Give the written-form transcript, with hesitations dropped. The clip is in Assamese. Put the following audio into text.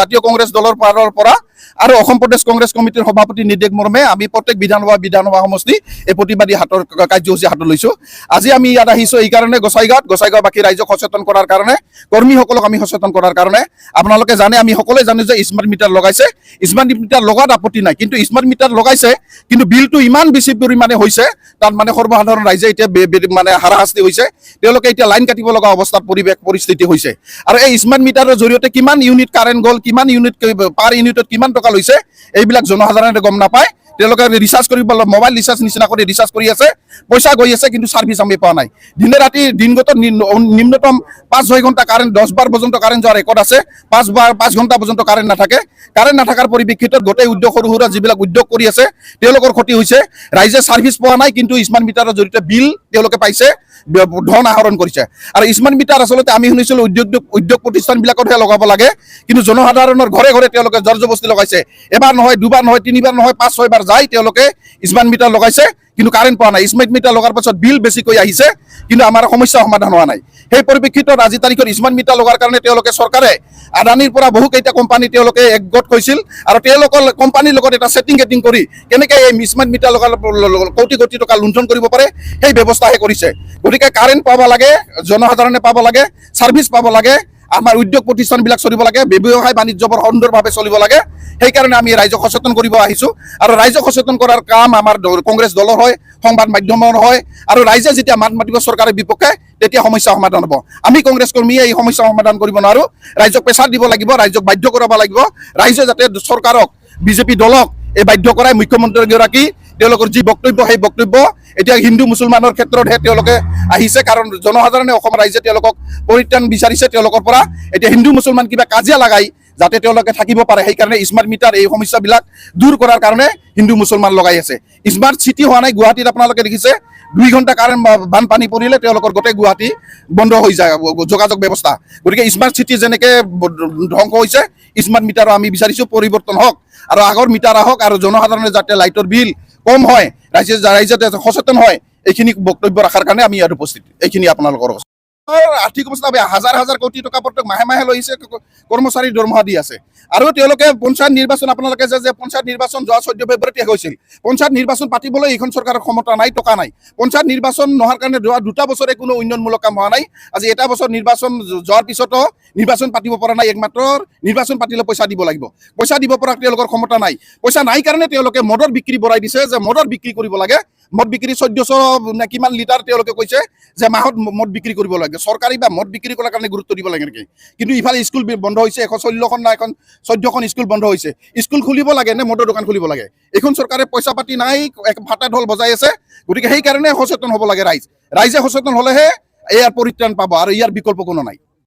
জাতীয় কংগ্ৰেছ দলৰ পাৰৰ পৰা আৰু অসম প্ৰদেশ কংগ্ৰেছ কমিটিৰ সভাপতি নিৰ্দেশ মৰ্মে আমি প্ৰত্যেক বিধানসভা সমষ্টি এই প্ৰতিবাদী হাতৰ কাৰ্যসূচী হাতত লৈছো। আজি আমি ইয়াত আহিছো এই কাৰণে গোসাইগাঁও বাকী ৰাইজক সচেতন কৰাৰ কাৰণে, কৰ্মীসকলক আমি সচেতন কৰাৰ কাৰণে। আপোনালোকে জানে, আমি সকলোৱে জানো যে স্মাৰ্ট মিটাৰ লগাইছে, স্মাৰ্ট মিটাৰ লগাত আপত্তি নাই, কিন্তু স্মাৰ্ট মিটাৰ লগাইছে কিন্তু বিলটো ইমান বেছি পৰিমাণে হৈছে, তাত মানে সৰ্বসাধাৰণ ৰাইজে এতিয়া মানে হাৰাশাস্তি হৈছে, তেওঁলোকে এতিয়া লাইন কাটিব লগা অৱস্থাত পৰিস্থিতি হৈছে। আৰু এই স্মাৰ্ট মিটাৰৰ জৰিয়তে কিমান ইউনিট কাৰেণ্ট গ'ল, কিমান ইউনিট পাৰ ইউনিটত কিমান টকা লৈছে, এইবিলাক জনসাধাৰণে গম নাপায়। তেওঁলোকে ৰিচাৰ্জ কৰিব, মোবাইল ৰিচাৰ্জ নিচিনা কৰি ৰিচাৰ্জ কৰি আছে, পইচা গৈ আছে, কিন্তু ছাৰ্ভিচ আমি পোৱা নাই। দিনে ৰাতি দিনগত নিম্নতম 5-6 ঘণ্টা কাৰেণ্ট, 10 বাৰ পৰ্যন্ত কাৰেণ্ট যোৱাৰ ৰেকৰ্ড আছে, 5 ঘণ্টা পৰ্যন্ত কাৰেণ্ট নাথাকে। কাৰেণ্ট নাথাকাৰ পৰিপ্ৰেক্ষিতত গোটেই উদ্যোগ, সৰু সুৰা যিবিলাক উদ্যোগ কৰি আছে তেওঁলোকৰ ক্ষতি হৈছে। ৰাইজে ছাৰ্ভিচ পোৱা নাই, কিন্তু স্মাৰ্ট মিটাৰৰ জৰিয়তে বিল তেওঁলোকে পাইছে, ধন আহৰণ কৰিছে। আৰু স্মাৰ্ট মিটাৰ আচলতে আমি শুনিছিলোঁ উদ্যোগ প্ৰতিষ্ঠানবিলাকতহে লগাব লাগে, কিন্তু জনসাধাৰণৰ ঘৰে ঘৰে তেওঁলোকে জবৰদস্তি লগাইছে। এবাৰ নহয়, দুবাৰ নহয়, 3বাৰ নহয়, 5-6 বাৰ যাই তেওঁলোকে স্মাৰ্ট মিটাৰ লগাইছে, কিন্তু কাৰেণ্ট পোৱা নাই। স্মাৰ্ট মিটাৰ লগাৰ পাছত বিল বেছিকৈ আহিছে, কিন্তু আমাৰ সমস্যা সমাধান হোৱা নাই। সেই পৰিপ্ৰেক্ষিতত আজি তাৰিখত স্মাৰ্ট মিটাৰ লগাৰ কাৰণে তেওঁলোকে চৰকাৰে আদানীৰ পৰা বহুকেইটা কোম্পানী তেওঁলোকে একগোট হৈছিল, আৰু তেওঁলোকৰ কোম্পানীৰ লগত এটা ছেটিং কৰি কেনেকৈ এই স্মাৰ্ট মিটাৰ লগাৰ কোটি কোটি টকা লুণ্ঠন কৰিব পাৰে সেই ব্যৱস্থাহে কৰিছে। গতিকে কাৰেণ্ট পাব লাগে, জনসাধাৰণে পাব লাগে, ছাৰ্ভিচ পাব লাগে, আমাৰ উদ্যোগ প্ৰতিষ্ঠানবিলাক চলিব লাগে, ব্যৱসায় বাণিজ্যবোৰ সুন্দৰভাৱে চলিব লাগে। সেইকাৰণে আমি ৰাইজক সচেতন কৰিব আহিছোঁ, আৰু ৰাইজক সচেতন কৰাৰ কাম আমাৰ কংগ্ৰেছ দলৰ হয়, সংবাদ মাধ্যমৰ হয়। আৰু ৰাইজে যেতিয়া মাত মাতিব চৰকাৰৰ বিপক্ষে, তেতিয়া সমস্যা সমাধান হ'ব। আমি কংগ্ৰেছ কৰ্মীয়ে এই সমস্যা সমাধান কৰিব নোৱাৰোঁ। ৰাইজক প্ৰেছাৰ দিব লাগিব, ৰাইজক বাধ্য কৰাব লাগিব। ৰাইজে যাতে চৰকাৰক, বিজেপি দলক এই বাধ্য কৰাই, মুখ্যমন্ত্ৰীগৰাকী তেওঁলোকৰ যি বক্তব্য, সেই বক্তব্য এতিয়া হিন্দু মুছলমানৰ ক্ষেত্ৰতহে তেওঁলোকে আহিছে, কাৰণ জনসাধাৰণে, অসম ৰাইজে তেওঁলোকক পৰিত্ৰাণ বিচাৰিছে তেওঁলোকৰ পৰা। এতিয়া হিন্দু মুছলমান কিবা কাজিয়া লাগাই যাতে তেওঁলোকে থাকিব পাৰে, সেইকাৰণে স্মাৰ্ট মিটাৰ এই সমস্যাবিলাক দূৰ কৰাৰ কাৰণে হিন্দু মুছলমান লগাই আছে। স্মাৰ্ট চিটি হোৱা নাই। গুৱাহাটীত আপোনালোকে দেখিছে 2 ঘণ্টা কাৰেণ্ট বানপানী পৰিলে তেওঁলোকৰ গোটেই গুৱাহাটী বন্ধ হৈ যায় যোগাযোগ ব্যৱস্থা। গতিকে স্মাৰ্ট চিটি যেনেকৈ ধ্বংস হৈছে, স্মাৰ্ট মিটাৰো আমি বিচাৰিছোঁ পৰিৱৰ্তন হওক, আৰু আগৰ মিটাৰ আহক, আৰু জনসাধাৰণে যাতে লাইটৰ বিল কম হয়, ৰাইজে সচেতন হয়, এইখিনি বক্তব্য ৰখাৰ কাৰণে আমি ইয়াত উপস্থিত। এইখিনি আপোনালোকৰ আৰ্থিক অৱস্থা বেয়া, হাজাৰ কোটি টকা প্ৰত্যেক মাহে মাহে লৈছে, কৰ্মচাৰীৰ দৰমহা দি আছে। আৰু তেওঁলোকে পঞ্চায়ত নিৰ্বাচন, আপোনালোকে যে পঞ্চায়ত নিৰ্বাচন যোৱা 14 ফেব্ৰুৱাৰীতে হৈছিল, পঞ্চায়ত নিৰ্বাচন পাতিবলৈ এইখন চৰকাৰৰ ক্ষমতা নাই, টকা নাই। পঞ্চায়ত নিৰ্বাচন নোহোৱাৰ কাৰণে যোৱা 2টা বছৰে কোনো উন্নয়নমূলক কাম হোৱা নাই। আজি এটা বছৰ নিৰ্বাচন যোৱাৰ পিছতো নিৰ্বাচন পাতিব পৰা নাই। একমাত্ৰ নিৰ্বাচন পাতিলে পইচা দিব লাগিব, পইচা দিব পৰা তেওঁলোকৰ ক্ষমতা নাই। পইচা নাই কাৰণে তেওঁলোকে মদৰ বিক্ৰী বঢ়াই দিছে, যে মদৰ বিক্ৰী কৰিব লাগে। মদ বিক্ৰী 1400 নে কিমান লিটাৰ তেওঁলোকে কৈছে যে মাহত মদ বিক্ৰী কৰিব লাগে। চৰকাৰী বা মদ বিক্ৰী কৰাৰ কাৰণে গুৰুত্ব দিব লাগে নেকি? কিন্তু ইফালে স্কুল বন্ধ হৈছে, 116খন না 14খন স্কুল বন্ধ হৈছে। স্কুল খুলিব লাগে নে মদৰ দোকান খুলিব লাগে? এইখন চৰকাৰে পইচা পাতি নাই, ভাটা ঢোল বজাই আছে। গতিকে সেইকাৰণে সচেতন হ'ব লাগে ৰাইজে সচেতন হ'লেহে ইয়াৰ পৰিত্ৰাণ পাব, আৰু ইয়াৰ বিকল্প কোনো নাই।